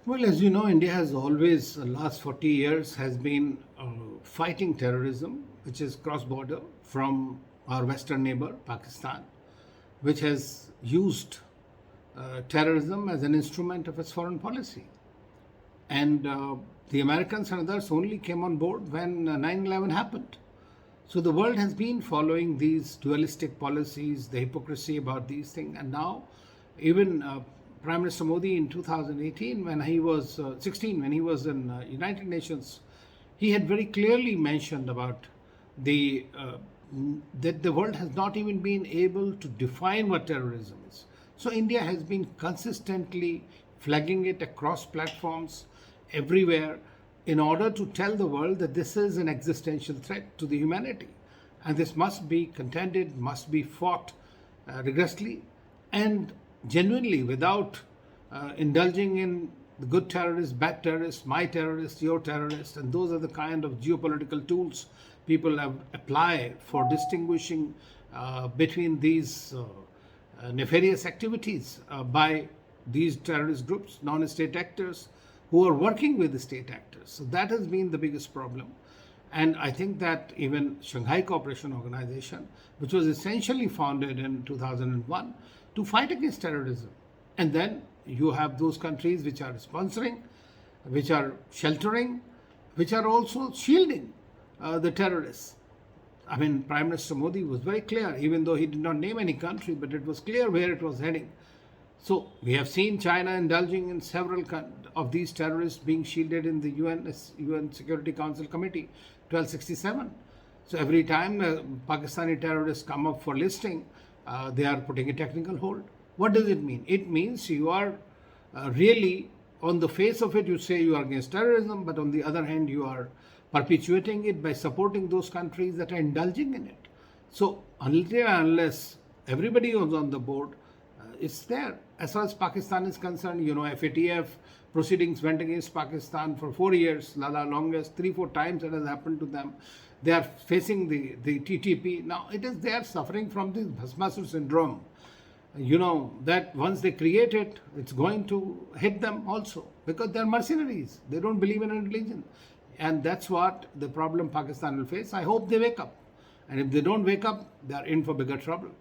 Well, as you know, India has always, the last 40 years, has been fighting terrorism, which is cross-border from our western neighbor, Pakistan, which has used terrorism as an instrument of its foreign policy. And the Americans and others only came on board when 9/11 happened. So the world has been following these dualistic policies, the hypocrisy about these things, and now even Prime Minister Modi in 2018, when he was 16, when he was in United Nations, he had very clearly mentioned about the that the world has not even been able to define what terrorism is. So India has been consistently flagging it across platforms everywhere in order to tell the world that this is an existential threat to the humanity. And this must be contended, must be fought rigorously and genuinely without indulging in the good terrorists, bad terrorists, my terrorist, your terrorist. And those are the kind of geopolitical tools people have apply for distinguishing between these nefarious activities by these terrorist groups, non-state actors who are working with the state actors. So that has been the biggest problem. And I think that even Shanghai Cooperation Organization, which was essentially founded in 2001 to fight against terrorism, and then you have those countries which are sponsoring, which are sheltering, which are also shielding the terrorists. I mean, Prime Minister Modi was very clear, even though he did not name any country, but it was clear where it was heading. So we have seen China indulging in several of these terrorists being shielded in the UN Security Council Committee 1267. So every time Pakistani terrorists come up for listing, they are putting a technical hold. What does it mean? It means you are really, on the face of it, you say you are against terrorism, but on the other hand, you are perpetuating it by supporting those countries that are indulging in it. So until and unless everybody is on the board, it's there. As far as Pakistan is concerned, FATF proceedings went against Pakistan for 4 years, longest, 3-4 times it has happened to them. They are facing the TTP. Now, they are suffering from this Bhasmasur syndrome. That once they create it, it's going to hit them also because they're mercenaries. They don't believe in a religion. And that's what the problem Pakistan will face. I hope they wake up. And if they don't wake up, they are in for bigger trouble.